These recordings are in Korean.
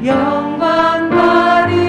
영광 받으소서.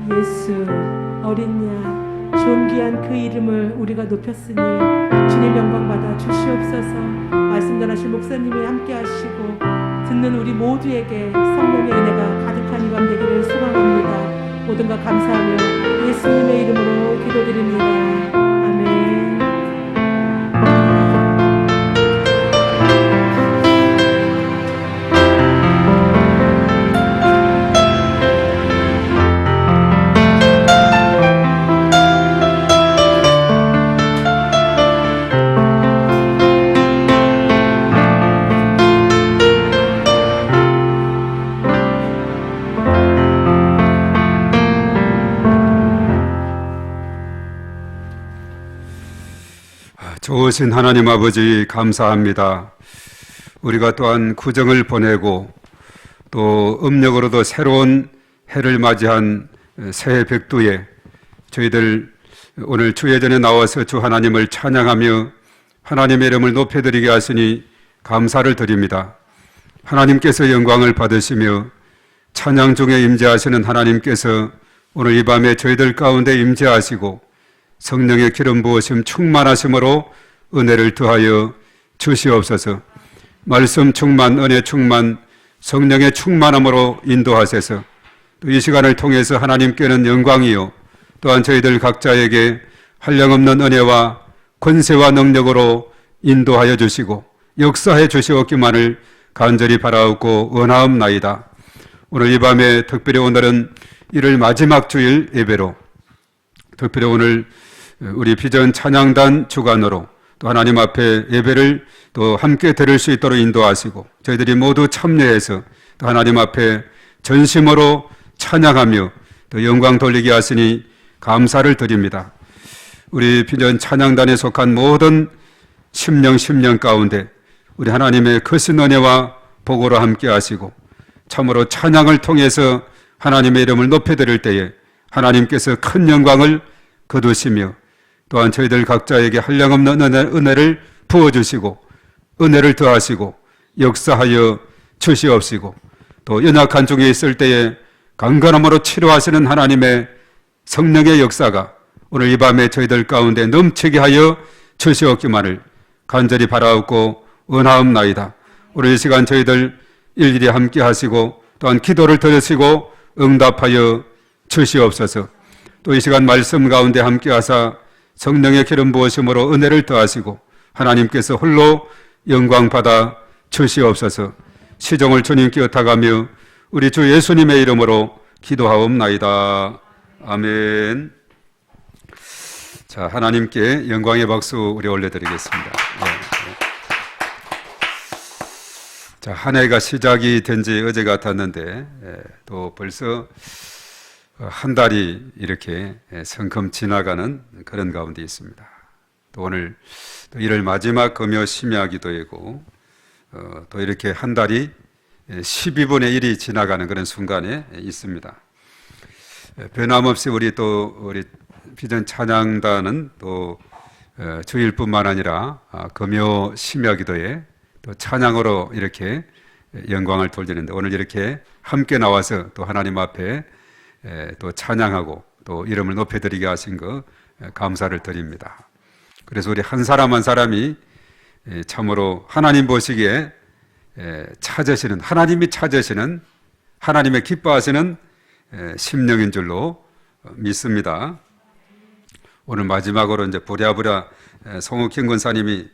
예수, 어린 양, 존귀한 그 이름을 우리가 높였으니 주님 영광 받아 주시옵소서. 말씀 전하실 목사님이 함께 하시고 듣는 우리 모두에게 성령의 은혜가 가득한 이 밤 되기를 소망합니다. 모든 것 감사하며 예수님의 이름으로 기도드립니다. 아멘. 좋으신 하나님 아버지 감사합니다. 우리가 또한 구정을 보내고 또 음력으로도 새로운 해를 맞이한 새해 백두에 저희들 오늘 주예전에 나와서 주 하나님을 찬양하며 하나님의 이름을 높여드리게 하시니 감사를 드립니다. 하나님께서 영광을 받으시며 찬양 중에 임재하시는 하나님께서 오늘 이 밤에 저희들 가운데 임재하시고 성령의 기름 부으심 충만하심으로 은혜를 더하여 주시옵소서. 말씀 충만, 은혜 충만, 성령의 충만함으로 인도하셔서 또 이 시간을 통해서 하나님께는 영광이요 또한 저희들 각자에게 한량없는 은혜와 권세와 능력으로 인도하여 주시고 역사해 주시옵기만을 간절히 바라옵고 원하옵나이다. 오늘 이 밤에 특별히 오늘은 1월 마지막 주일 예배로 특별히 오늘 우리 비전 찬양단 주관으로 또 하나님 앞에 예배를 또 함께 드릴 수 있도록 인도하시고 저희들이 모두 참여해서 또 하나님 앞에 전심으로 찬양하며 또 영광 돌리게 하시니 감사를 드립니다. 우리 비전 찬양단에 속한 모든 심령 가운데 우리 하나님의 크신 은혜와 복으로 함께 하시고 참으로 찬양을 통해서 하나님의 이름을 높여드릴 때에 하나님께서 큰 영광을 거두시며 또한 저희들 각자에게 한량없는 은혜를 부어주시고 은혜를 더하시고 역사하여 주시옵시고 또 연약한 중에 있을 때에 강건함으로 치료하시는 하나님의 성령의 역사가 오늘 이 밤에 저희들 가운데 넘치게 하여 주시옵기만을 간절히 바라옵고 원하옵나이다. 오늘 이 시간 저희들 일일이 함께 하시고 또한 기도를 들으시고 응답하여 주시옵소서. 또 이 시간 말씀 가운데 함께 하사 성령의 기름 부으심으로 은혜를 더하시고 하나님께서 홀로 영광 받아 주시옵소서. 시종을 주님께 엇타가며 우리 주 예수님의 이름으로 기도하옵나이다. 아멘. 자, 하나님께 영광의 박수 우리 올려드리겠습니다. 네. 자, 한 해가 시작이 된 지 어제 같았는데 또 벌써 한 달이 이렇게 성큼 지나가는 그런 가운데 있습니다. 또 오늘 또 1월 마지막 금요 심야 기도이고 또 이렇게 한 달이 12분의 1이 지나가는 그런 순간에 있습니다. 변함없이 우리 비전 찬양단은 또 주일뿐만 아니라 금요 심야 기도에 또 찬양으로 이렇게 영광을 돌리는데 오늘 이렇게 함께 나와서 또 하나님 앞에 또 찬양하고 또 이름을 높여드리게 하신 거 감사를 드립니다. 그래서 우리 한 사람 한 사람이 참으로 하나님 보시기에 찾으시는 하나님이 찾으시는 하나님의 기뻐하시는 심령인 줄로 믿습니다. 오늘 마지막으로 이제 부랴부랴 송욱희 권사님이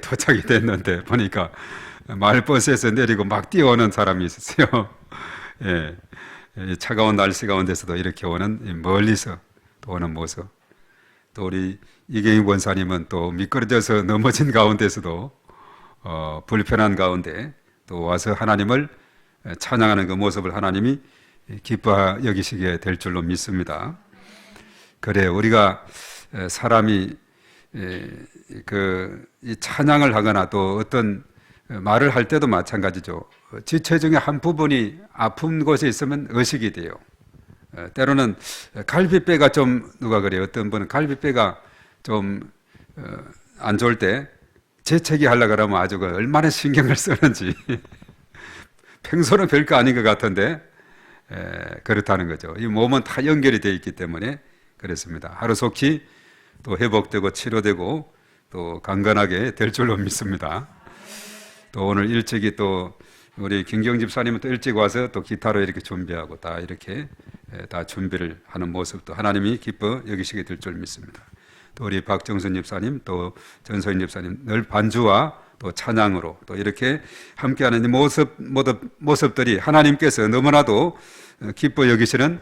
도착이 됐는데 보니까 마을버스에서 내리고 막 뛰어오는 사람이 있었어요. 예. 차가운 날씨 가운데서도 이렇게 오는 멀리서 또 오는 모습. 또 우리 이경희 권사님은 또 미끄러져서 넘어진 가운데서도 불편한 가운데 또 와서 하나님을 찬양하는 그 모습을 하나님이 기뻐 여기시게 될 줄로 믿습니다. 그래 우리가 사람이 이 찬양을 하거나 또 어떤 말을 할 때도 마찬가지죠. 지체 중에 한 부분이 아픈 곳에 있으면 의식이 돼요. 때로는 갈비뼈가 좀 누가 그래요. 어떤 분은 갈비뼈가 좀 안 좋을 때 재채기 하려고 그러면 아주 얼마나 신경을 쓰는지 평소는 별거 아닌 것 같은데 그렇다는 거죠. 이 몸은 다 연결이 되어 있기 때문에 그렇습니다. 하루속히 또 회복되고 치료되고 또 강건하게 될 줄로 믿습니다. 또 오늘 일찍이 또 우리 김경 집사님은 또 일찍 와서 또 기타로 이렇게 준비하고 다 이렇게 다 준비를 하는 모습도 하나님이 기뻐 여기시게 될 줄 믿습니다. 또 우리 박정순 집사님 또 전소인 집사님 늘 반주와 또 찬양으로 또 이렇게 함께하는 이 모습들이 하나님께서 너무나도 기뻐 여기시는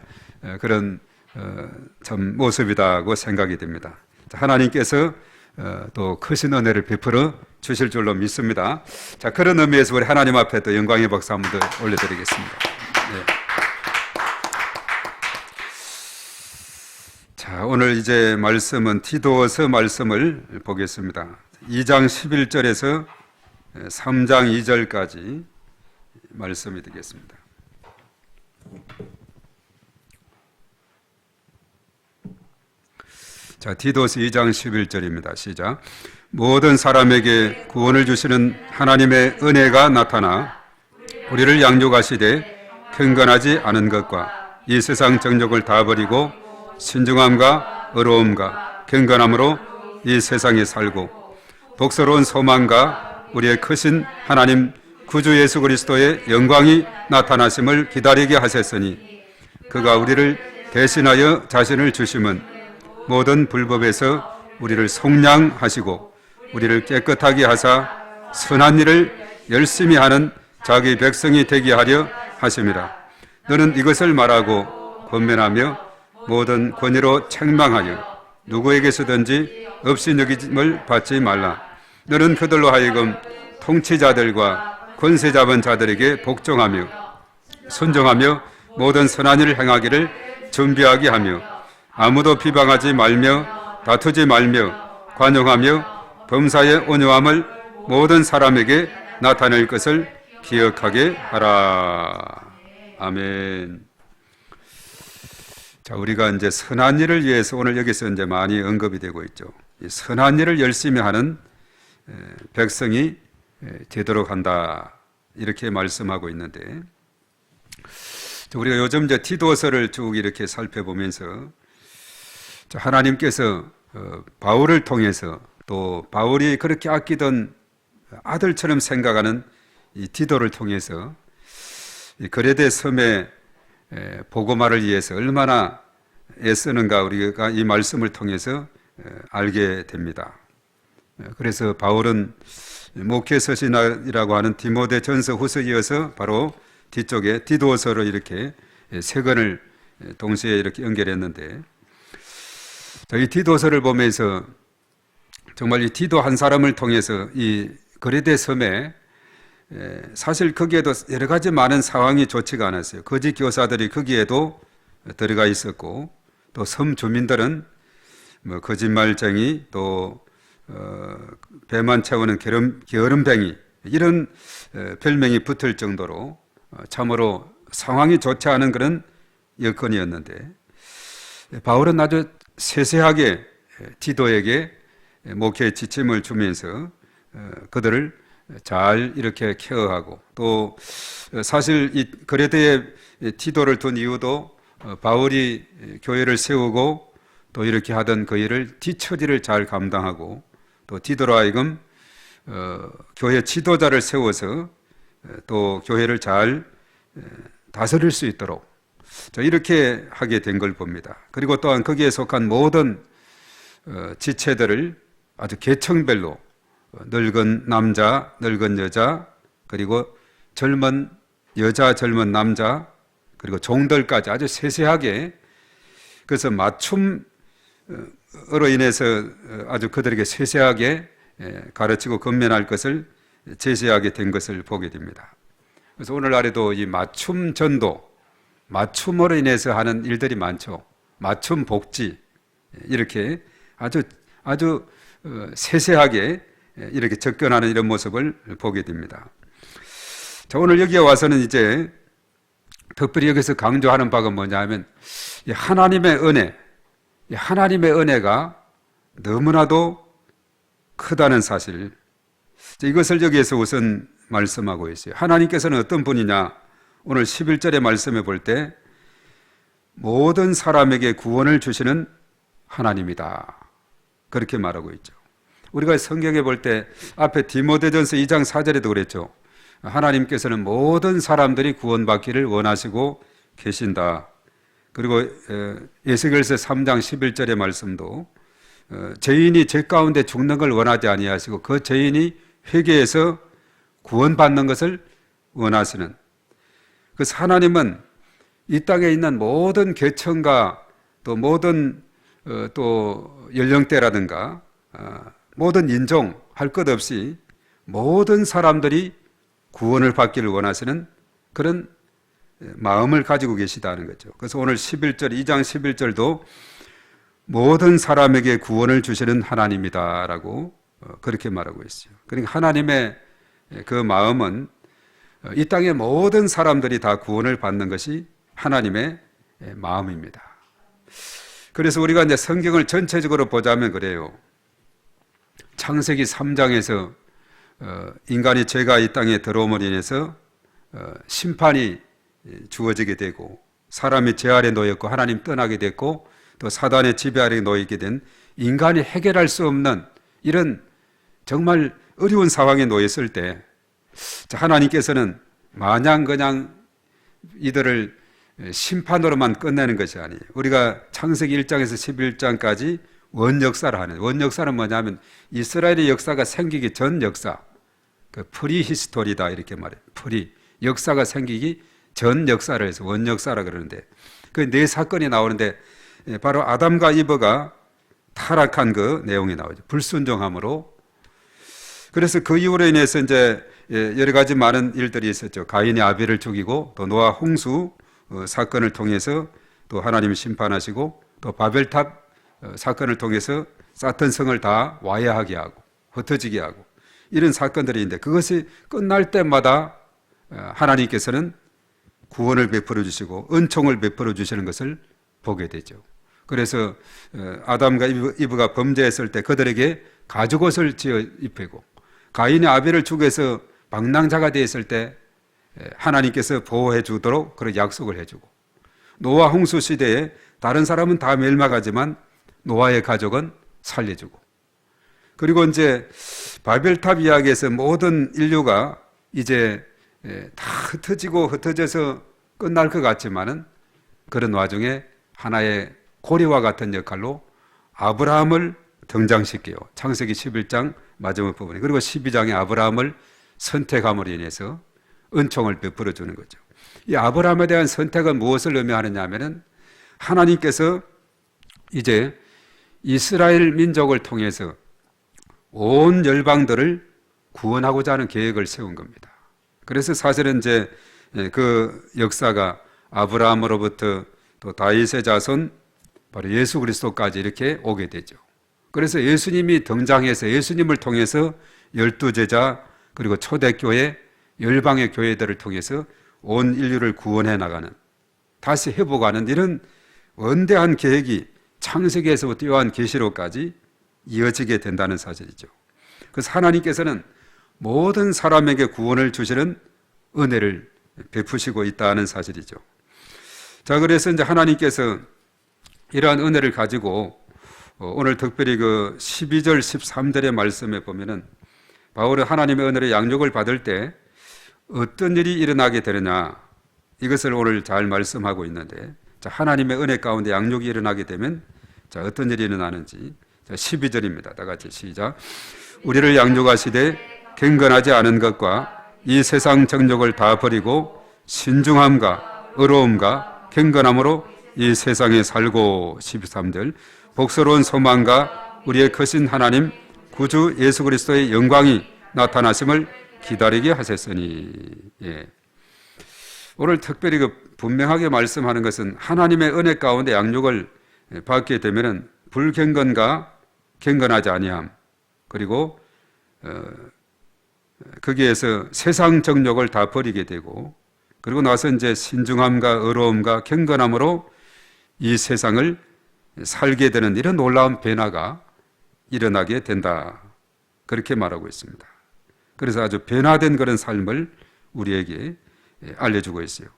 그런 참 모습이라고 생각이 됩니다. 하나님께서 또 크신 은혜를 베풀어 주실 줄로 믿습니다. 자, 그런 의미에서 우리 하나님 앞에 또 영광의 박수 한번 더 올려드리겠습니다. 네. 자, 오늘 이제 말씀은 디도서 말씀을 보겠습니다. 2장 11절에서 3장 2절까지 말씀이 되겠습니다. 자, 디도서 2장 11절입니다. 시작. 모든 사람에게 구원을 주시는 하나님의 은혜가 나타나 우리를 양육하시되 경건하지 않은 것과 이 세상 정욕을 다 버리고 신중함과 의로움과 경건함으로 이 세상에 살고 독서로운 소망과 우리의 크신 하나님 구주 예수 그리스도의 영광이 나타나심을 기다리게 하셨으니 그가 우리를 대신하여 자신을 주심은 모든 불법에서 우리를 속량하시고 우리를 깨끗하게 하사 선한 일을 열심히 하는 자기 백성이 되게 하려 하심이라. 너는 이것을 말하고 권면하며 모든 권위로 책망하여 누구에게서든지 없이 여김을 받지 말라. 너는 그들로 하여금 통치자들과 권세 잡은 자들에게 복종하며 순종하며 모든 선한 일을 행하기를 준비하게 하며 아무도 비방하지 말며 다투지 말며 관용하며 범사의 온유함을 모든 사람에게 나타낼 것을 기억하게 하라. 아멘. 자, 우리가 이제 선한 일을 위해서 오늘 여기서 이제 많이 언급이 되고 있죠. 이 선한 일을 열심히 하는 백성이 되도록 한다. 이렇게 말씀하고 있는데, 우리가 요즘 이제 디도서를 쭉 이렇게 살펴보면서 하나님께서 바울을 통해서 또 바울이 그렇게 아끼던 아들처럼 생각하는 이 디도를 통해서 이 그레데 섬의 복음화를 위해서 얼마나 애쓰는가 우리가 이 말씀을 통해서 알게 됩니다. 그래서 바울은 목회 서신이라고 하는 디모데 전서 후서 이어서 바로 뒤쪽에 디도서로 이렇게 세 권을 동시에 이렇게 연결했는데, 이 디도서를 보면서 정말 이 디도 한 사람을 통해서 이 그레데 섬에 사실 거기에도 여러 가지 많은 상황이 좋지가 않았어요. 거짓 교사들이 거기에도 들어가 있었고, 또 섬 주민들은 뭐 거짓말쟁이, 또 배만 채우는 게으름뱅이, 이런 별명이 붙을 정도로 참으로 상황이 좋지 않은 그런 여건이었는데, 바울은 아주 세세하게 디도에게 목회의 지침을 주면서 그들을 잘 이렇게 케어하고, 또 사실 이 그레데에 디도를 둔 이유도 바울이 교회를 세우고 또 이렇게 하던 그 일을 뒤처리를 잘 감당하고, 또 디도로 하여금 교회 지도자를 세워서 또 교회를 잘 다스릴 수 있도록 이렇게 하게 된 걸 봅니다. 그리고 또한 거기에 속한 모든 지체들을 아주 계층별로 늙은 남자, 늙은 여자, 그리고 젊은 여자, 젊은 남자, 그리고 종들까지 아주 세세하게, 그래서 맞춤으로 인해서 아주 그들에게 세세하게 가르치고 건면할 것을 제시하게 된 것을 보게 됩니다. 그래서 오늘날에도 이 맞춤 전도, 맞춤으로 인해서 하는 일들이 많죠. 맞춤 복지, 이렇게 아주 세세하게 이렇게 접근하는 이런 모습을 보게 됩니다. 자, 오늘 여기에 와서는 이제 특별히 여기서 강조하는 바가 뭐냐 하면 이 하나님의 은혜, 이 하나님의 은혜가 너무나도 크다는 사실, 이것을 여기에서 우선 말씀하고 있어요. 하나님께서는 어떤 분이냐? 오늘 11절의 말씀에 볼 때 모든 사람에게 구원을 주시는 하나님이다. 그렇게 말하고 있죠. 우리가 성경에 볼 때 앞에 디모데전서 2장 4절에도 그랬죠. 하나님께서는 모든 사람들이 구원받기를 원하시고 계신다. 그리고 에스겔서 3장 11절의 말씀도 죄인이 죄 가운데 죽는 걸 원하지 아니하시고 그 죄인이 회개해서 구원받는 것을 원하시는, 그래서 하나님은 이 땅에 있는 모든 계층과 또 모든 또 연령대라든가 모든 인종 할 것 없이 모든 사람들이 구원을 받기를 원하시는 그런 마음을 가지고 계시다는 거죠. 그래서 오늘 11절, 2장 11절도 모든 사람에게 구원을 주시는 하나님이다라고 그렇게 말하고 있어요. 그러니까 하나님의 그 마음은 이 땅의 모든 사람들이 다 구원을 받는 것이 하나님의 마음입니다. 그래서 우리가 이제 성경을 전체적으로 보자면 그래요. 창세기 3장에서 인간이 죄가 이 땅에 들어옴으로 인해서 심판이 주어지게 되고 사람이 죄 아래 놓였고 하나님 떠나게 됐고 또 사단의 지배 아래 놓이게 된 인간이 해결할 수 없는 이런 정말 어려운 상황에 놓였을 때 하나님께서는 마냥 그냥 이들을 심판으로만 끝내는 것이 아니에요. 우리가 창세기 1장에서 11장까지 원역사를 하는, 원역사는 뭐냐면 이스라엘의 역사가 생기기 전 역사, 그 프리히스토리다 이렇게 말해요. 역사가 생기기 전 역사를 해서 원역사라 그러는데 그 네 사건이 나오는데 바로 아담과 이브가 타락한 그 내용이 나오죠. 불순종함으로. 그래서 그 이후로 인해서 이제 여러 가지 많은 일들이 있었죠. 가인이 아벨을 죽이고 또 노아 홍수 사건을 통해서 또 하나님이 심판하시고 또 바벨탑 사건을 통해서 쌓던 성을 다 와해하게 하고 흩어지게 하고 이런 사건들이 있는데 그것이 끝날 때마다 하나님께서는 구원을 베풀어 주시고 은총을 베풀어 주시는 것을 보게 되죠. 그래서 아담과 이브가 범죄했을 때 그들에게 가죽옷을 지어 입히고 가인이 아벨을 죽여서 방랑자가 되었을 때 하나님께서 보호해 주도록 그런 약속을 해주고 노아 홍수 시대에 다른 사람은 다 멸망하지만 노아의 가족은 살려주고 그리고 이제 바벨탑 이야기에서 모든 인류가 이제 다 흩어져서 끝날 것 같지만은 그런 와중에 하나의 고리와 같은 역할로 아브라함을 등장시켜요. 창세기 11장 마지막 부분에. 그리고 12장에 아브라함을 선택함으로 인해서 은총을 베풀어 주는 거죠. 이 아브라함에 대한 선택은 무엇을 의미하느냐 하면은 하나님께서 이제 이스라엘 민족을 통해서 온 열방들을 구원하고자 하는 계획을 세운 겁니다. 그래서 사실은 이제 그 역사가 아브라함으로부터 또 다윗의 자손 바로 예수 그리스도까지 이렇게 오게 되죠. 그래서 예수님이 등장해서 예수님을 통해서 12제자 그리고 초대교회 열방의 교회들을 통해서 온 인류를 구원해 나가는 다시 회복하는 이런 원대한 계획이 창세기에서부터 요한 계시록까지 이어지게 된다는 사실이죠. 그래서 하나님께서는 모든 사람에게 구원을 주시는 은혜를 베푸시고 있다는 사실이죠. 자, 그래서 이제 하나님께서 이러한 은혜를 가지고 오늘 특별히 그 12절 13절의 말씀에 보면은 바울은 하나님의 은혜로 양육을 받을 때 어떤 일이 일어나게 되느냐 이것을 오늘 잘 말씀하고 있는데 자, 하나님의 은혜 가운데 양육이 일어나게 되면 자, 어떤 일이 일어나는지 자, 12절입니다. 다 같이 시작. 우리를 양육하시되 경건하지 않은 것과 이 세상 정욕을 다 버리고 신중함과 의로움과 경건함으로 이 세상에 살고 13절 복스러운 소망과 우리의 크신 하나님 구주 예수 그리스도의 영광이 나타나심을 기다리게 하셨으니. 예. 오늘 특별히 분명하게 말씀하는 것은 하나님의 은혜 가운데 양육을 받게 되면은 불경건과 경건하지 아니함 그리고 거기에서 세상 정욕을 다 버리게 되고 그리고 나서 이제 신중함과 의로움과 경건함으로 이 세상을 살게 되는 이런 놀라운 변화가 일어나게 된다. 그렇게 말하고 있습니다. 그래서 아주 변화된 그런 삶을 우리에게 알려주고 있어요.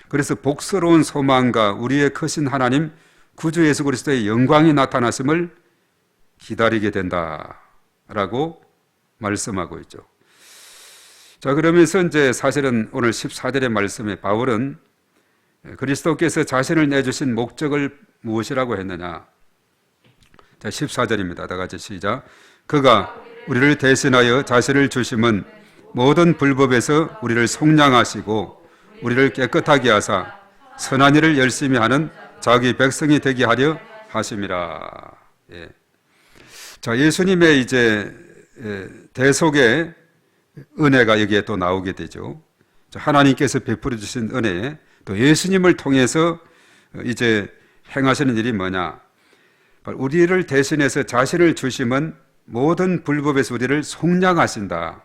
그래서 복스러운 소망과 우리의 크신 하나님 구주 예수 그리스도의 영광이 나타났음을 기다리게 된다라고 말씀하고 있죠. 자, 그러면서 이제 사실은 오늘 14절의 말씀에 바울은 그리스도께서 자신을 내주신 목적을 무엇이라고 했느냐. 자, 14절입니다. 다 같이 시작. 그가 우리를 대신하여 자신을 주심은 모든 불법에서 우리를 속량하시고 우리를 깨끗하게 하사 선한 일을 열심히 하는 자기 백성이 되게 하려 하심이라. 예. 자, 예수님의 이제 대속의 은혜가 여기에 또 나오게 되죠. 하나님께서 베풀어 주신 은혜, 또 예수님을 통해서 이제 행하시는 일이 뭐냐? 우리를 대신해서 자신을 주심은 모든 불법에서 우리를 속량하신다.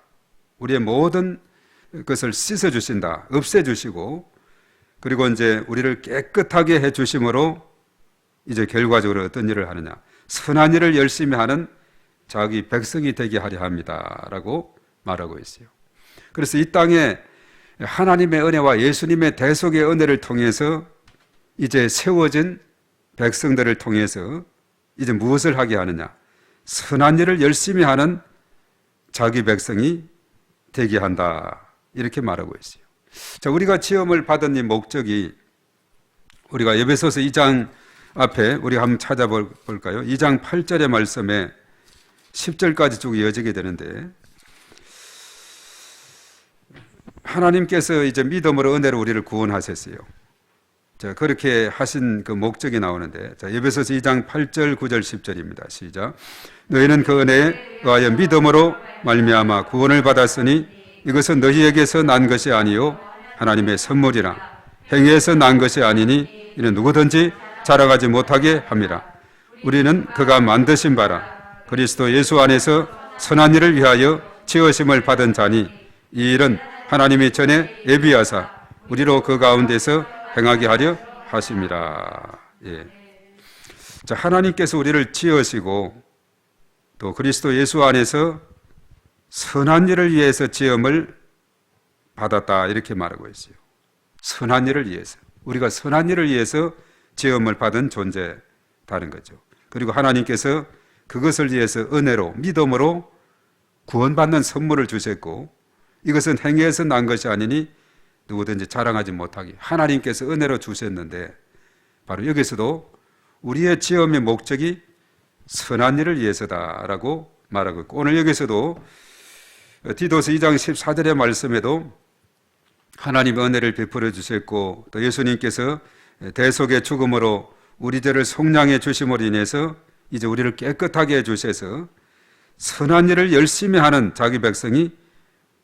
우리의 모든 것을 씻어 주신다. 없애 주시고, 그리고 이제 우리를 깨끗하게 해 주심으로 이제 결과적으로 어떤 일을 하느냐? 선한 일을 열심히 하는 자기 백성이 되게 하려 합니다라고 말하고 있어요. 그래서 이 땅에 하나님의 은혜와 예수님의 대속의 은혜를 통해서 이제 세워진 백성들을 통해서 이제 무엇을 하게 하느냐? 선한 일을 열심히 하는 자기 백성이 되게 한다. 이렇게 말하고 있어요. 자, 우리가 지음을 받은 이 목적이 우리가 에베소서 2장 앞에 우리가 한번 찾아볼까요? 2장 8절의 말씀에 10절까지 쭉 이어지게 되는데, 하나님께서 이제 믿음으로 은혜로 우리를 구원하셨어요. 자, 그렇게 하신 그 목적이 나오는데, 자, 에베소서 2장 8절, 9절, 10절입니다. 시작. 너희는 그 은혜에 의하여 믿음으로 말미암아 구원을 받았으니 이것은 너희에게서 난 것이 아니요 하나님의 선물이라. 행위에서 난 것이 아니니 이는 누구든지 자랑하지 못하게 함이라. 우리는 그가 만드신 바라 그리스도 예수 안에서 선한 일을 위하여 지으심을 받은 자니 이 일은 하나님이 전에 예비하사 우리로 그 가운데서 행하게 하려 하심이라. 예. 자, 하나님께서 우리를 지으시고 또 그리스도 예수 안에서 선한 일을 위해서 지음을 받았다 이렇게 말하고 있어요. 선한 일을 위해서, 우리가 선한 일을 위해서 지음을 받은 존재다는 거죠. 그리고 하나님께서 그것을 위해서 은혜로 믿음으로 구원받는 선물을 주셨고, 이것은 행위에서 난 것이 아니니 누구든지 자랑하지 못하게 하나님께서 은혜로 주셨는데, 바로 여기서도 우리의 지음의 목적이 선한 일을 위해서다라고 말하고 있고, 오늘 여기서도 디도서 2장 14절의 말씀에도 하나님의 은혜를 베풀어 주셨고, 또 예수님께서 대속의 죽음으로 우리 죄를 속량해 주심으로 인해서 이제 우리를 깨끗하게 해 주셔서 선한 일을 열심히 하는 자기 백성이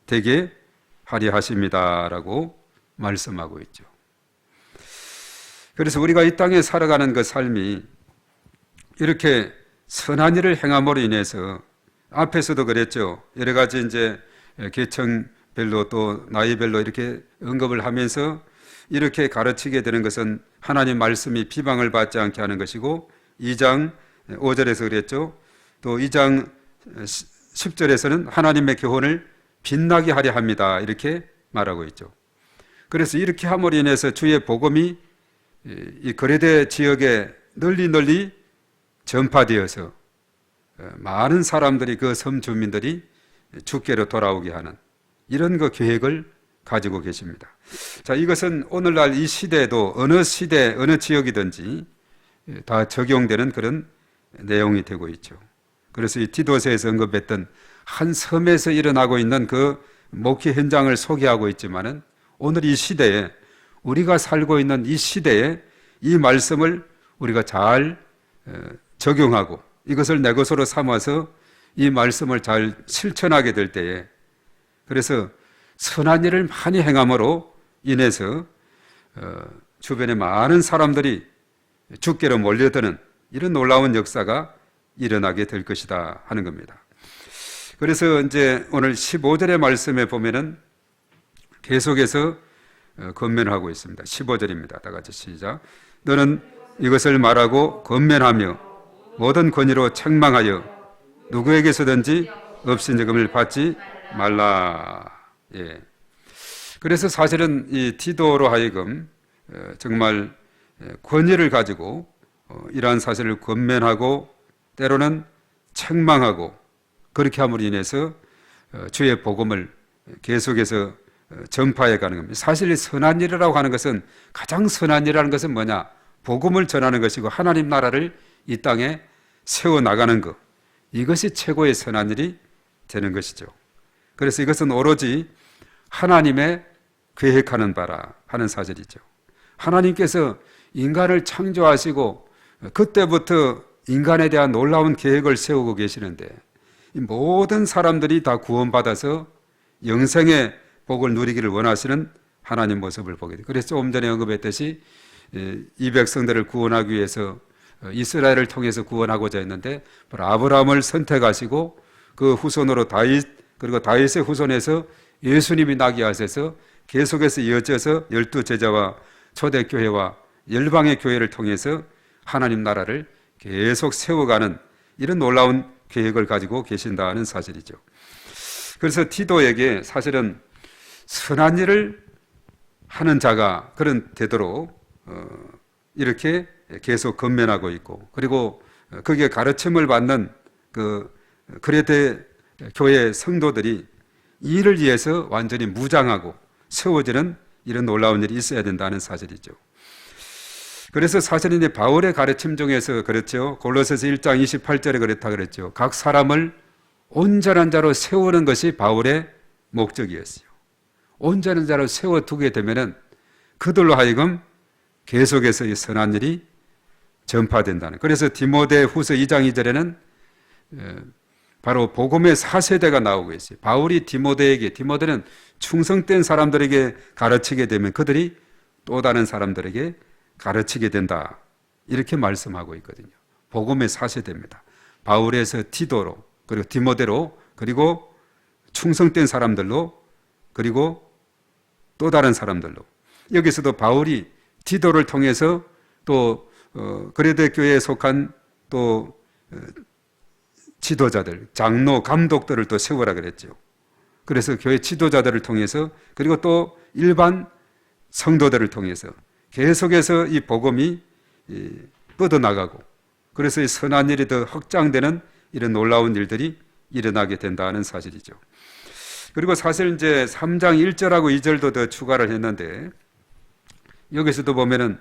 되게 하려 하십니다라고 말씀하고 있죠. 그래서 우리가 이 땅에 살아가는 그 삶이 이렇게 선한 일을 행함으로 인해서, 앞에서도 그랬죠. 여러 가지 이제 계층별로 또 나이별로 이렇게 언급을 하면서 이렇게 가르치게 되는 것은 하나님 말씀이 비방을 받지 않게 하는 것이고, 2장 5절에서 그랬죠. 또 2장 10절에서는 하나님의 교훈을 빛나게 하려 합니다. 이렇게 말하고 있죠. 그래서 이렇게 함으로 인해서 주의 복음이 이 거래대 지역에 널리 전파되어서 많은 사람들이, 그 섬 주민들이 주께로 돌아오게 하는 이런 그 계획을 가지고 계십니다. 자, 이것은 오늘날 이 시대에도 어느 시대, 어느 지역이든지 다 적용되는 그런 내용이 되고 있죠. 그래서 이 디도서에서 언급했던 한 섬에서 일어나고 있는 그 목회 현장을 소개하고 있지만은, 오늘 이 시대에, 우리가 살고 있는 이 시대에 이 말씀을 우리가 잘 적용하고 이것을 내 것으로 삼아서 이 말씀을 잘 실천하게 될 때에, 그래서 선한 일을 많이 행함으로 인해서 주변에 많은 사람들이 주께로 몰려드는 이런 놀라운 역사가 일어나게 될 것이다 하는 겁니다. 그래서 이제 오늘 15절의 말씀에 보면은 계속해서 권면하고 있습니다. 15절입니다. 다 같이 시작. 너는 이것을 말하고 권면하며 모든 권위로 책망하여 누구에게서든지 업신여금을 받지 말라. 예. 그래서 사실은 이 디도로 하여금 정말 권위를 가지고 이러한 사실을 권면하고 때로는 책망하고 그렇게 함으로 인해서 주의 복음을 계속해서 전파해 가는 겁니다. 사실 이 선한 일이라고 하는 것은 가장 선한 일이라는 것은 뭐냐? 복음을 전하는 것이고 하나님 나라를 이 땅에 세워나가는 것. 이것이 최고의 선한 일이 되는 것이죠. 그래서 이것은 오로지 하나님의 계획하는 바라 하는 사실이죠. 하나님께서 인간을 창조하시고 그때부터 인간에 대한 놀라운 계획을 세우고 계시는데 이 모든 사람들이 다 구원받아서 영생의 복을 누리기를 원하시는 하나님 모습을 보게 돼요. 그래서 조금 전에 언급했듯이 이 백성들을 구원하기 위해서 이스라엘을 통해서 구원하고자 했는데 아브라함을 선택하시고 그 후손으로 다윗 그리고 다윗의 후손에서 예수님이 나게 하셔서 계속해서 이어져서 12제자와 초대교회와 열방의 교회를 통해서 하나님 나라를 계속 세워가는 이런 놀라운 계획을 가지고 계신다는 사실이죠. 그래서 티도에게 사실은 선한 일을 하는 자가 그런 되도록 이렇게 계속 건면하고 있고 그리고 거기에 가르침을 받는 그 그레데 교회 성도들이 이 일을 위해서 완전히 무장하고 세워지는 이런 놀라운 일이 있어야 된다는 사실이죠. 그래서 사실은 이제 바울의 가르침 중에서 그렇죠. 골로새서 1장 28절에 그랬다 그랬죠. 각 사람을 온전한 자로 세우는 것이 바울의 목적이었어요. 온전한 자로 세워두게 되면은 그들로 하여금 계속해서 이 선한 일이 전파된다는. 그래서 디모데 후서 2장 2절에는 바로 복음의 4세대가 나오고 있어요. 바울이 디모데는 충성된 사람들에게 가르치게 되면 그들이 또 다른 사람들에게 가르치게 된다. 이렇게 말씀하고 있거든요. 복음의 4세대입니다. 바울에서 티도로 그리고 디모데로 그리고 충성된 사람들로 그리고 또 다른 사람들로 여기서도 바울이 티도를 통해서 또 그레데 교회에 속한 또 지도자들, 장로, 감독들을 또 세우라 그랬죠. 그래서 교회 지도자들을 통해서 그리고 또 일반 성도들을 통해서 계속해서 이 복음이 뻗어나가고 그래서 이 선한 일이 더 확장되는 이런 놀라운 일들이 일어나게 된다는 사실이죠. 그리고 사실 이제 3장 1절하고 2절도 더 추가를 했는데 여기서도 보면은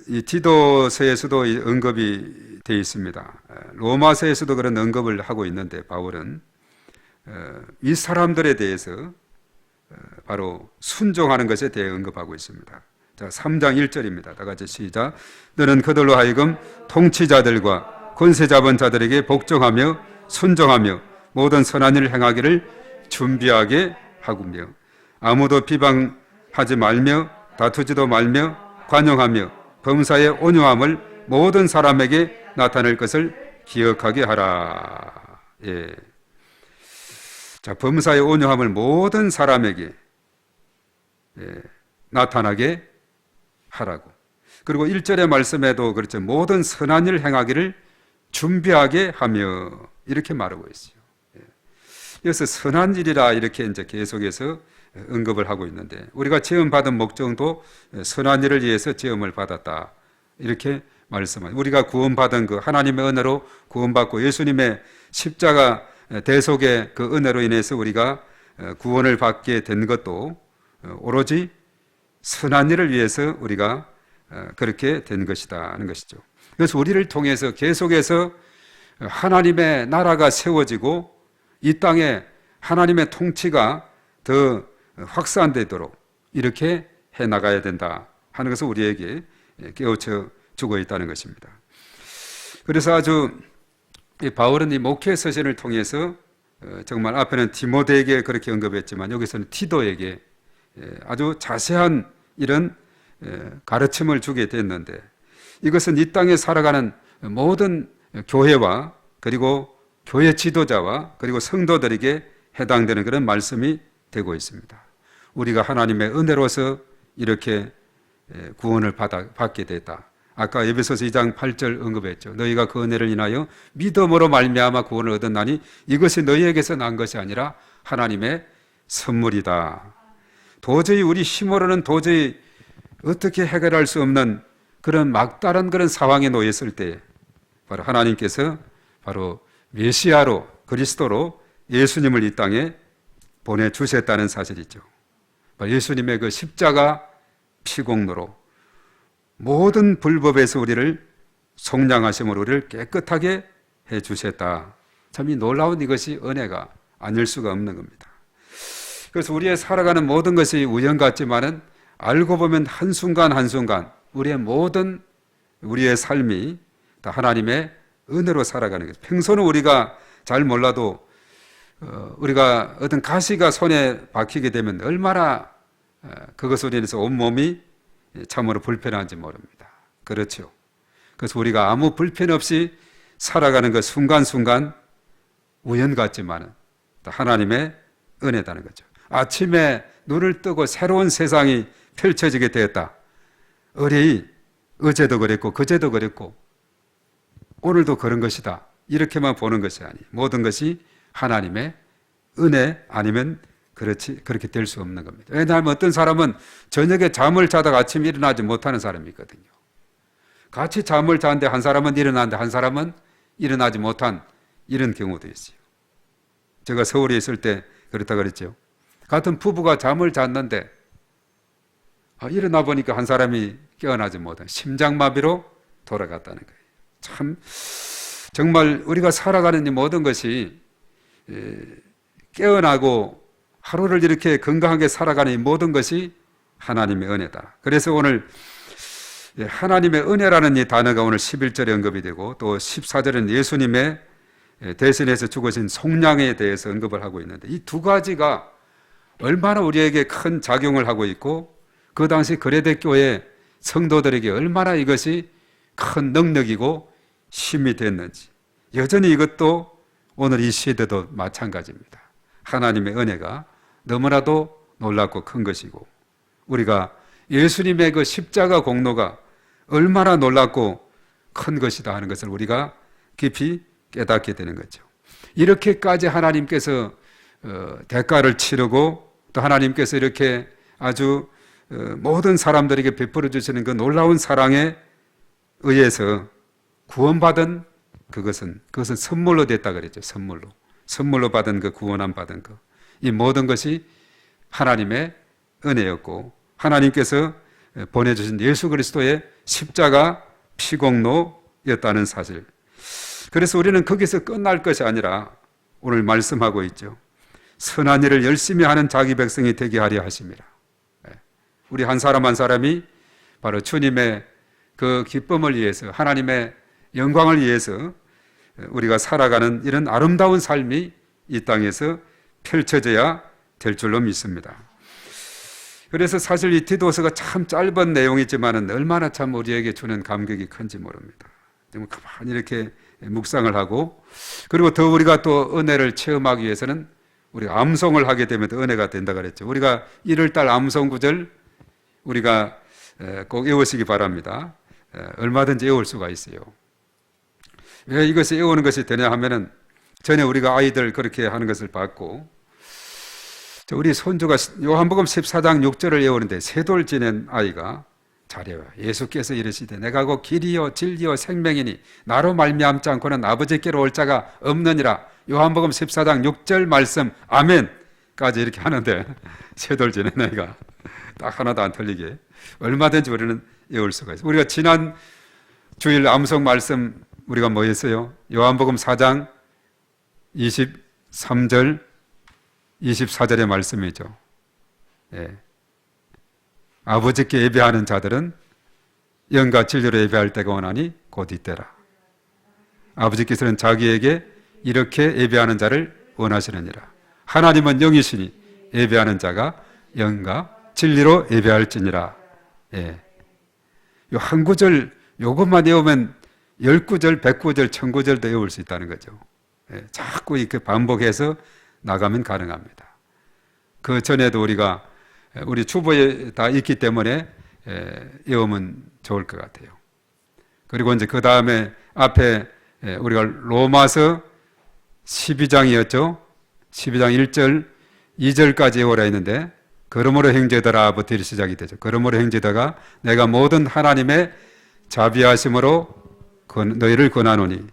이 디도서에서도 언급이 되어 있습니다. 로마서에서도 그런 언급을 하고 있는데 바울은 이 사람들에 대해서 바로 순종하는 것에 대해 언급하고 있습니다. 자, 3장 1절입니다. 다 같이 시작. 너는 그들로 하여금 통치자들과 권세 잡은 자들에게 복종하며 순종하며 모든 선한 일을 행하기를 준비하게 하구며 아무도 비방하지 말며 다투지도 말며 관용하며 범사의 온유함을 모든 사람에게 나타낼 것을 기억하게 하라. 예. 자, 범사의 온유함을 모든 사람에게 나타나게 하라고. 그리고 1절의 말씀에도 그렇죠. 모든 선한 일을 행하기를 준비하게 하며 이렇게 말하고 있어요. 여기서 선한 일이라 이렇게 이제 계속해서 언급을 하고 있는데 우리가 체험받은 목적도 선한 일을 위해서 체험을 받았다. 이렇게 말씀합니다. 우리가 구원받은 그 하나님의 은혜로 구원받고 예수님의 십자가 대속의 그 은혜로 인해서 우리가 구원을 받게 된 것도 오로지 선한 일을 위해서 우리가 그렇게 된 것이다 하는 것이죠. 그래서 우리를 통해서 계속해서 하나님의 나라가 세워지고 이 땅에 하나님의 통치가 더 확산되도록 이렇게 해나가야 된다 하는 것을 우리에게 깨우쳐 주고 있다는 것입니다. 그래서 아주 바울은 이 목회 서신을 통해서 정말 앞에는 디모데에게 그렇게 언급했지만 여기서는 티도에게 아주 자세한 이런 가르침을 주게 됐는데 이것은 이 땅에 살아가는 모든 교회와 그리고 교회 지도자와 그리고 성도들에게 해당되는 그런 말씀이 되고 있습니다. 우리가 하나님의 은혜로서 이렇게 구원을 받게 됐다. 아까 에베소서 2장 8절 언급했죠. 너희가 그 은혜를 인하여 믿음으로 말미암아 구원을 얻었나니 이것이 너희에게서 난 것이 아니라 하나님의 선물이다. 도저히 우리 힘으로는 도저히 어떻게 해결할 수 없는 그런 막다른 그런 상황에 놓였을 때 바로 하나님께서 바로 메시아로 그리스도로 예수님을 이 땅에 보내주셨다는 사실이죠. 예수님의 그 십자가 피공로로 모든 불법에서 우리를 속량하심으로 우리를 깨끗하게 해주셨다. 참 이 놀라운 이것이 은혜가 아닐 수가 없는 겁니다. 그래서 우리의 살아가는 모든 것이 우연 같지만은 알고 보면 한순간 한순간 우리의 삶이 다 하나님의 은혜로 살아가는 거죠. 평소는 우리가 잘 몰라도 우리가 어떤 가시가 손에 박히게 되면 얼마나 그것으로 인해서 온몸이 참으로 불편한지 모릅니다. 그렇죠. 그래서 우리가 아무 불편 없이 살아가는 그 순간순간 우연 같지만 하나님의 은혜다는 거죠. 아침에 눈을 뜨고 새로운 세상이 펼쳐지게 되었다. 어제도 그랬고 그제도 그랬고 오늘도 그런 것이다. 이렇게만 보는 것이 아니 모든 것이 하나님의 은혜 아니면 그렇게 될 수 없는 겁니다. 왜냐하면 어떤 사람은 저녁에 잠을 자다가 아침에 일어나지 못하는 사람이 있거든요. 같이 잠을 자는데 한 사람은 일어나는데 한 사람은 일어나지 못한 이런 경우도 있어요. 제가 서울에 있을 때 그렇다 그랬죠. 같은 부부가 잠을 잤는데 일어나 보니까 한 사람이 깨어나지 못한 심장마비로 돌아갔다는 거예요. 참 정말 우리가 살아가는 이 모든 것이 깨어나고 하루를 이렇게 건강하게 살아가는 이 모든 것이 하나님의 은혜다. 그래서 오늘 하나님의 은혜라는 이 단어가 오늘 11절에 언급이 되고 또 14절은 예수님의 대신해서 죽으신 속량에 대해서 언급을 하고 있는데 이 두 가지가 얼마나 우리에게 큰 작용을 하고 있고 그 당시 거레대 교회 성도들에게 얼마나 이것이 큰 능력이고 힘이 됐는지 여전히 이것도 오늘 이 시대도 마찬가지입니다. 하나님의 은혜가 너무나도 놀랍고 큰 것이고 우리가 예수님의 그 십자가 공로가 얼마나 놀랍고 큰 것이다 하는 것을 우리가 깊이 깨닫게 되는 거죠. 이렇게까지 하나님께서 대가를 치르고 또 하나님께서 이렇게 아주 모든 사람들에게 베풀어 주시는 그 놀라운 사랑에 의해서 구원받은 그것은 선물로 됐다 그랬죠. 선물로 받은 그 구원함 받은 것. 이 모든 것이 하나님의 은혜였고 하나님께서 보내주신 예수 그리스도의 십자가 피공로였다는 사실. 그래서 우리는 거기서 끝날 것이 아니라 오늘 말씀하고 있죠. 선한 일을 열심히 하는 자기 백성이 되게 하려 하심이라. 우리 한 사람 한 사람이 바로 주님의 그 기쁨을 위해서 하나님의 영광을 위해서 우리가 살아가는 이런 아름다운 삶이 이 땅에서 펼쳐져야 될 줄로 믿습니다. 그래서 사실 이 디도서가 참 짧은 내용이지만 얼마나 참 우리에게 주는 감격이 큰지 모릅니다. 가만히 이렇게 묵상을 하고 그리고 더 우리가 또 은혜를 체험하기 위해서는 우리가 암송을 하게 되면 더 은혜가 된다 그랬죠. 우리가 1월달 암송 구절 우리가 꼭 외우시기 바랍니다. 얼마든지 외울 수가 있어요. 왜 이것이 외우는 것이 되냐 하면은 전에 우리가 아이들 그렇게 하는 것을 봤고 우리 손주가 요한복음 14장 6절을 외우는데 세 돌 지낸 아이가 잘해요. 예수께서 이르시되 내가 곧 길이요 진리요 생명이니 나로 말미암지 않고는 아버지께로 올 자가 없느니라. 요한복음 14장 6절 말씀 아멘까지 이렇게 하는데 세 돌 지낸 아이가 딱 하나도 안 틀리게 얼마든지 우리는 외울 수가 있어요. 우리가 지난 주일 암송 말씀 우리가 뭐 했어요? 요한복음 4장 23절 24절의 말씀이죠. 예. 아버지께 예배하는 자들은 영과 진리로 예배할 때가 오나니 곧 이때라. 아버지께서는 자기에게 이렇게 예배하는 자를 원하시느니라. 하나님은 영이시니 예배하는 자가 영과 진리로 예배할지니라. 예. 요 한 구절 요것만 외우면 10구절, 100구절, 1000구절도 외울 수 있다는 거죠. 예. 자꾸 이렇게 반복해서 나가면 가능합니다. 그 전에도 우리 주보에 다 있기 때문에 외우면 좋을 것 같아요. 그리고 이제 그 다음에 앞에 우리가 로마서 12장이었죠. 12장 1절, 2절까지 외우라 했는데 그러므로 형제들아부터 시작이 되죠. 그러므로 형제들아 내가 모든 하나님의 자비하심으로 너희를 권하노니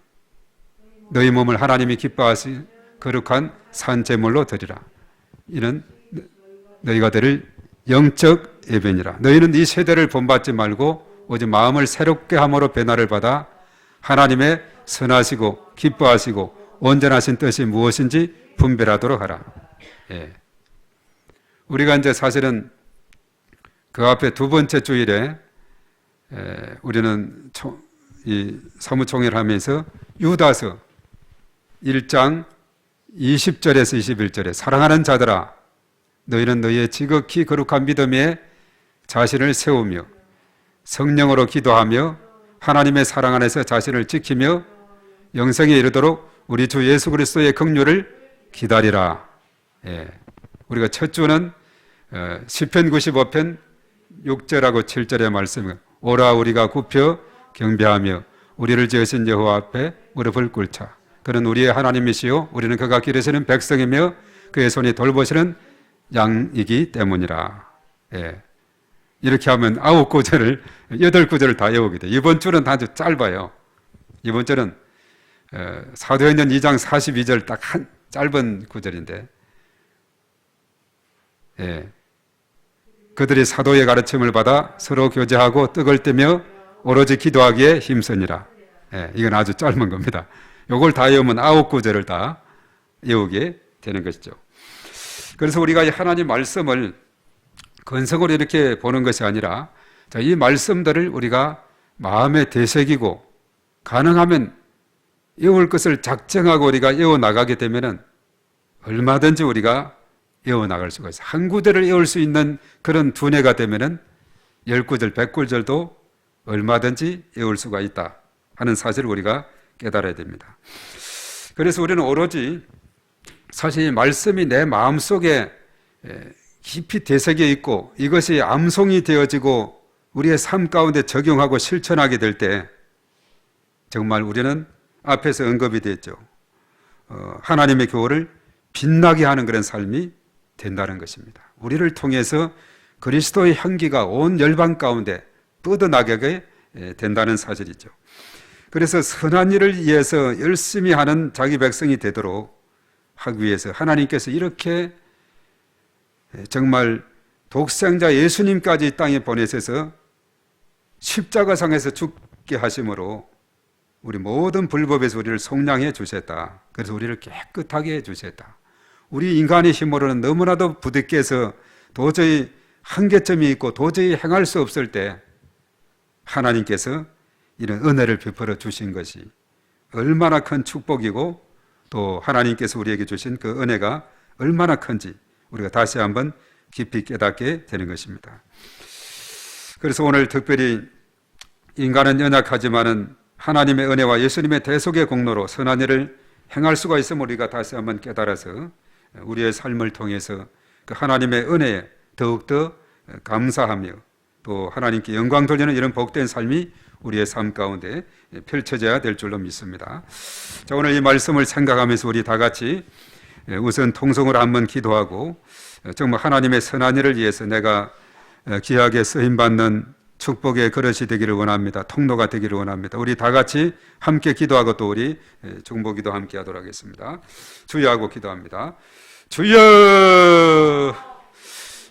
너희 몸을 하나님이 기뻐하시 거룩한 산제물로 드리라. 이는 너희가 드릴 영적 예배니라. 너희는 이 세대를 본받지 말고 오직 마음을 새롭게 함으로 변화를 받아 하나님의 선하시고 기뻐하시고 온전하신 뜻이 무엇인지 분별하도록 하라. 예. 우리가 이제 사실은 그 앞에 두 번째 주일에 우리는 이 사무총회를 하면서 유다서 1장 20절에서 21절에 사랑하는 자들아 너희는 너희의 지극히 거룩한 믿음에 자신을 세우며 성령으로 기도하며 하나님의 사랑 안에서 자신을 지키며 영생에 이르도록 우리 주 예수 그리스도의 긍휼을 기다리라. 예. 우리가 첫 주는 시편 95편 6절하고 7절의 말씀을 오라 우리가 굽혀 경배하며 우리를 지으신 여호와 앞에 무릎을 꿇자. 그는 우리의 하나님이시요 우리는 그가 기르시는 백성이며 그의 손이 돌보시는 양이기 때문이라. 예. 이렇게 하면 9구절을 8구절을 다 외우게 돼. 이번 주는 아주 짧아요. 이번 주는 사도행전 2장 42절 딱 한 짧은 구절인데 예. 그들이 사도의 가르침을 받아 서로 교제하고 떡을 떼며 오로지 기도하기에 힘쓰니라. 예. 이건 아주 짧은 겁니다. 요걸 다 외우면 9구절을 다 외우게 되는 것이죠. 그래서 우리가 이 하나님 말씀을 건성으로 이렇게 보는 것이 아니라 이 말씀들을 우리가 마음에 되새기고 가능하면 외울 것을 작정하고 우리가 외워나가게 되면은 얼마든지 우리가 외워나갈 수가 있어요. 한 구절을 외울 수 있는 그런 두뇌가 되면은 10구절, 100구절도 얼마든지 외울 수가 있다 하는 사실을 우리가 깨달아야 됩니다. 그래서 우리는 오로지 사실 이 말씀이 내 마음속에 깊이 되새겨 있고 이것이 암송이 되어지고 우리의 삶 가운데 적용하고 실천하게 될 때 정말 우리는 앞에서 언급이 됐죠. 하나님의 교회를 빛나게 하는 그런 삶이 된다는 것입니다. 우리를 통해서 그리스도의 향기가 온 열방 가운데 뻗어나가게 된다는 사실이죠. 그래서 선한 일을 위해서 열심히 하는 자기 백성이 되도록 하기 위해서 하나님께서 이렇게 정말 독생자 예수님까지 이 땅에 보내셔서 십자가상에서 죽게 하심으로 우리 모든 불법에서 우리를 속량해 주셨다. 그래서 우리를 깨끗하게 해 주셨다. 우리 인간의 힘으로는 너무나도 부득해서 도저히 한계점이 있고 도저히 행할 수 없을 때 하나님께서 이런 은혜를 베풀어 주신 것이 얼마나 큰 축복이고 또 하나님께서 우리에게 주신 그 은혜가 얼마나 큰지 우리가 다시 한번 깊이 깨닫게 되는 것입니다. 그래서 오늘 특별히 인간은 연약하지만은 하나님의 은혜와 예수님의 대속의 공로로 선한 일을 행할 수가 있음을 우리가 다시 한번 깨달아서 우리의 삶을 통해서 그 하나님의 은혜에 더욱더 감사하며 또 하나님께 영광 돌리는 이런 복된 삶이 우리의 삶 가운데 펼쳐져야 될 줄로 믿습니다. 자, 오늘 이 말씀을 생각하면서 우리 다 같이 우선 통성으로 한번 기도하고 정말 하나님의 선한 일을 위해서 내가 귀하게 쓰임받는 축복의 그릇이 되기를 원합니다. 통로가 되기를 원합니다. 우리 다 같이 함께 기도하고 또 우리 중보기도 함께 하도록 하겠습니다. 주여 하고 기도합니다. 주여!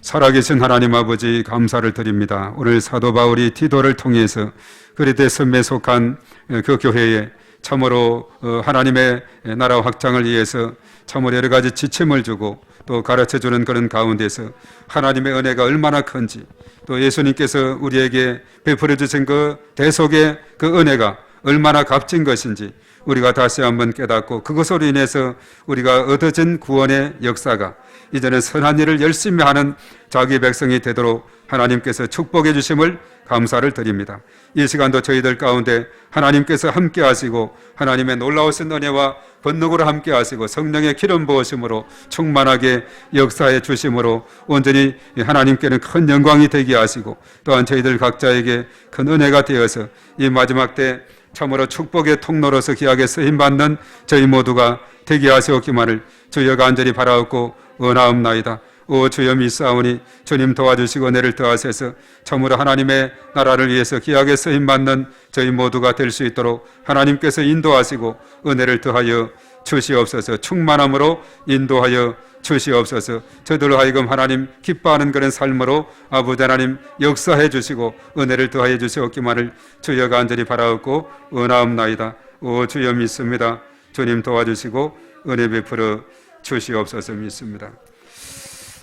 살아계신 하나님 아버지 감사를 드립니다. 오늘 사도 바울이 디도를 통해서 그리스도의 섬에 속한 그 교회에 참으로 하나님의 나라 확장을 위해서 참으로 여러 가지 지침을 주고 또 가르쳐주는 그런 가운데서 하나님의 은혜가 얼마나 큰지 또 예수님께서 우리에게 베풀어 주신 그 대속의 그 은혜가 얼마나 값진 것인지 우리가 다시 한번 깨닫고 그것으로 인해서 우리가 얻어진 구원의 역사가 이제는 선한 일을 열심히 하는 자기 백성이 되도록 하나님께서 축복해 주심을 감사를 드립니다. 이 시간도 저희들 가운데 하나님께서 함께 하시고 하나님의 놀라우신 은혜와 권능으로 함께 하시고 성령의 기름 부으심으로 충만하게 역사해 주심으로 온전히 하나님께는 큰 영광이 되게 하시고 또한 저희들 각자에게 큰 은혜가 되어서 이 마지막 때 참으로 축복의 통로로서 귀하게 쓰임받는 저희 모두가 되게 하시옵기만을 주여 간절히 바라옵고 원하옵나이다. 오 주여 믿사오니 주님 도와주시고 은혜를 더하셔서 참으로 하나님의 나라를 위해서 귀하게 쓰임받는 저희 모두가 될 수 있도록 하나님께서 인도하시고 은혜를 더하여 주시옵소서. 충만함으로 인도하여 주시옵소서. 저들로 하여금 하나님 기뻐하는 그런 삶으로 아버지 하나님 역사해 주시고 은혜를 더하여 주시옵기만을 주여 간절히 바라옵고 원하옵나이다. 오 주여 믿습니다. 주님 도와주시고 은혜 베풀어 주시옵소서 믿습니다.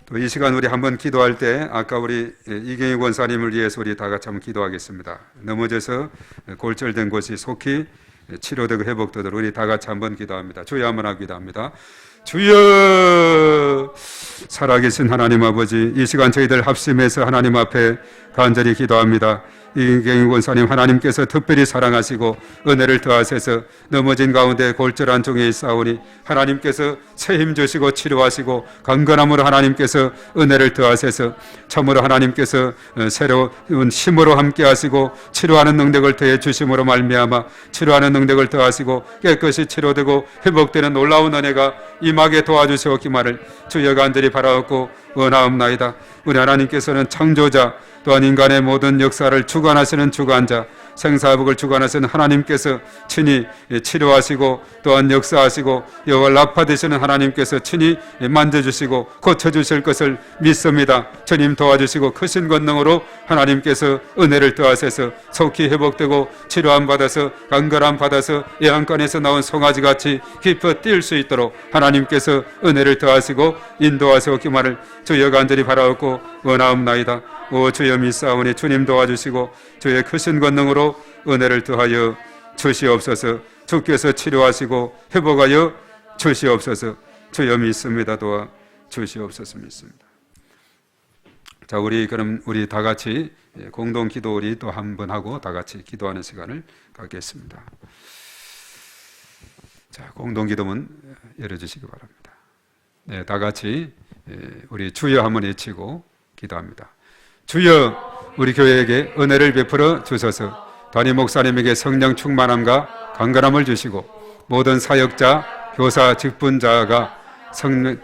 또 이 시간 우리 한번 기도할 때 아까 우리 이경희 권사님을 위해서 우리 다 같이 한번 기도하겠습니다. 넘어져서 골절된 곳이 속히 치료되고 회복되도록 우리 다 같이 한번 기도합니다. 주여 한번 하고 기도합니다. 주여 살아계신 하나님 아버지, 이 시간 저희들 합심해서 하나님 앞에 간절히 기도합니다. 이경희 권사님 하나님께서 특별히 사랑하시고 은혜를 더하셔서 넘어진 가운데 골절한 중에 있사오니 하나님께서 새 힘 주시고 치료하시고 강건함으로 하나님께서 은혜를 더하셔서 참으로 하나님께서 새로운 힘으로 함께 하시고 치료하는 능력을 더해 주심으로 말미암아 치료하는 능력을 더하시고 깨끗이 치료되고 회복되는 놀라운 은혜가 임하게 도와주시옵기만을 주여 간절히 바라옵고 원하옵나이다. 우리 하나님께서는 창조자 또한 인간의 모든 역사를 주관하시는 주관자, 생사복을 주관하시는 하나님께서 친히 치료하시고 또한 역사하시고 여호와 라파 되시는 하나님께서 친히 만져주시고 고쳐주실 것을 믿습니다. 주님 도와주시고 크신 권능으로 하나님께서 은혜를 더하셔서 속히 회복되고 치료함 받아서 강건함 받아서 애안간에서 나온 송아지같이 깊어 뛸 수 있도록 하나님께서 은혜를 더하시고 인도하시옵기만을 주여 간절히 바라옵고 원하옵나이다. 오 주여 믿사오니 주님 도와주시고 주의 크신 권능으로 은혜를 더하여 주시옵소서. 주께서 치료하시고 회복하여 주시옵소서. 주여 믿습니다. 도와 주시옵소서 믿습니다. 자, 그럼 우리 다 같이 공동 기도 우리 또 한 번 하고 다 같이 기도하는 시간을 갖겠습니다. 자, 공동 기도문 열어주시기 바랍니다. 네, 다 같이 우리 주여 한번 외치고 기도합니다. 주여, 우리 교회에게 은혜를 베풀어 주소서. 담임 목사님에게 성령 충만함과 강건함을 주시고 모든 사역자, 교사, 직분자가 성령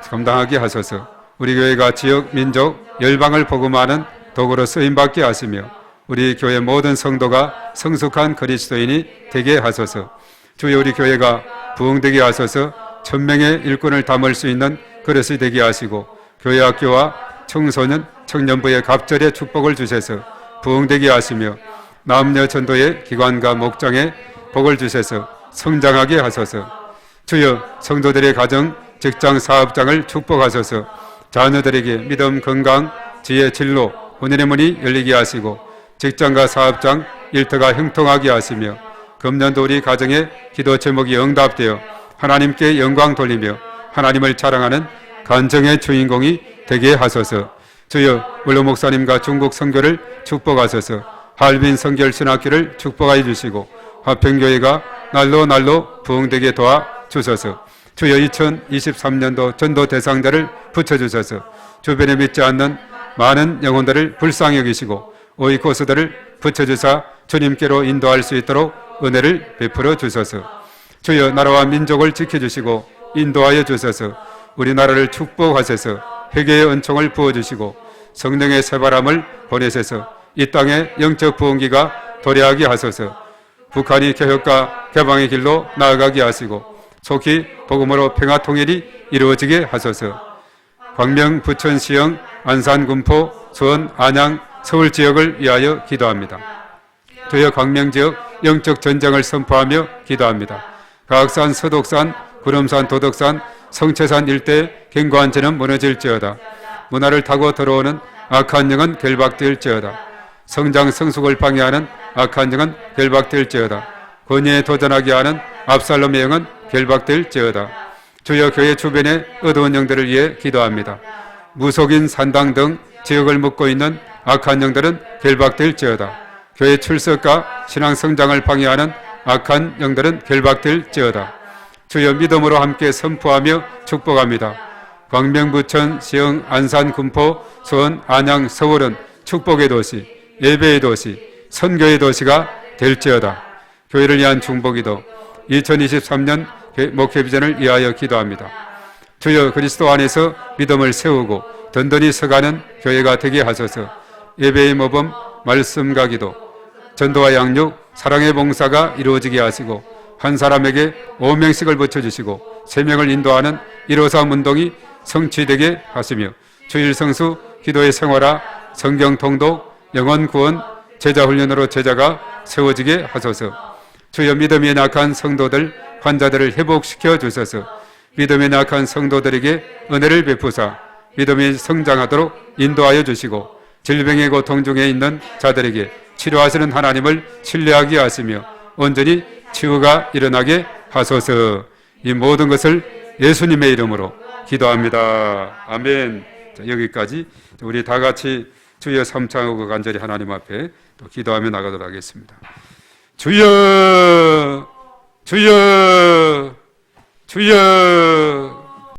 감당하게 하소서. 우리 교회가 지역, 민족, 열방을 복음하는 도구로 쓰임받게 하시며 우리 교회 모든 성도가 성숙한 그리스도인이 되게 하소서. 주여, 우리 교회가 부흥되게 하소서. 1000명의 일꾼을 담을 수 있는 그릇이 되게 하시고 교회 학교와 청소년, 청년부의 갑절의 축복을 주셔서 부흥되게 하시며 남녀 전도의 기관과 목장에 복을 주셔서 성장하게 하소서. 주여, 성도들의 가정, 직장, 사업장을 축복하소서. 자녀들에게 믿음, 건강, 지혜, 진로, 혼인의 문이 열리게 하시고 직장과 사업장, 일터가 형통하게 하시며 금년도 우리 가정의 기도 제목이 응답되어 하나님께 영광 돌리며 하나님을 자랑하는 간증의 주인공이 되게 하소서. 주여, 원로 목사님과 중국 선교를 축복하소서. 할빈 선결 신학교를 축복하여 주시고 화평교회가 날로 부흥되게 도와 주소서. 주여, 2023년도 전도 대상자를 붙여주셔서 주변에 믿지 않는 많은 영혼들을 불쌍히 여기시고 오이코스들을 붙여주사 주님께로 인도할 수 있도록 은혜를 베풀어 주소서. 주여, 나라와 민족을 지켜주시고 인도하여 주소서. 우리나라를 축복하셔서 회개의 은총을 부어주시고 성령의 새바람을 보내셔서 이 땅에 영적 부흥기가 도래하게 하소서. 북한이 개혁과 개방의 길로 나아가게 하시고 속히 복음으로 평화 통일이 이루어지게 하소서. 광명, 부천, 시흥, 안산, 군포, 수원, 안양, 서울 지역을 위하여 기도합니다. 주여, 광명 지역 영적 전쟁을 선포하며 기도합니다. 가악산, 서독산, 구름산, 도덕산, 성채산 일대 견고한 전은 무너질지어다. 문화를 타고 들어오는 악한 영은 결박될지어다. 성장 성숙을 방해하는 악한 영은 결박될지어다. 권위에 도전하게 하는 압살롬의 영은 결박될지어다. 주여, 교회 주변의 어두운 영들을 위해 기도합니다. 무속인, 산당 등 지역을 묶고 있는 악한 영들은 결박될지어다. 교회 출석과 신앙 성장을 방해하는 악한 영들은 결박될지어다. 주여, 믿음으로 함께 선포하며 축복합니다. 광명, 부천, 시흥, 안산, 군포, 수원, 안양, 서울은 축복의 도시, 예배의 도시, 선교의 도시가 될지어다. 교회를 위한 중보기도 2023년 목회 비전을 위하여 기도합니다. 주여 그리스도 안에서 믿음을 세우고 든든히 서가는 교회가 되게 하소서. 예배의 모범, 말씀과 기도, 전도와 양육, 사랑의 봉사가 이루어지게 하시고 한 사람에게 5명씩을 붙여주시고 3명을 인도하는 153 운동이 성취되게 하시며 주일 성수, 기도의 생활화, 성경 통독, 영혼 구원, 제자 훈련으로 제자가 세워지게 하소서. 주여 믿음이 약한 성도들, 환자들을 회복시켜 주소서. 믿음이 약한 성도들에게 은혜를 베푸사 믿음이 성장하도록 인도하여 주시고 질병의 고통 중에 있는 자들에게 치료하시는 하나님을 신뢰하게 하시며 온전히 치유가 일어나게 하소서. 이 모든 것을 예수님의 이름으로 기도합니다. 아멘. 자, 여기까지 우리 다 같이 주여 삼창하고 간절히 하나님 앞에 또 기도하며 나가도록 하겠습니다. 주여, 주여, 주여.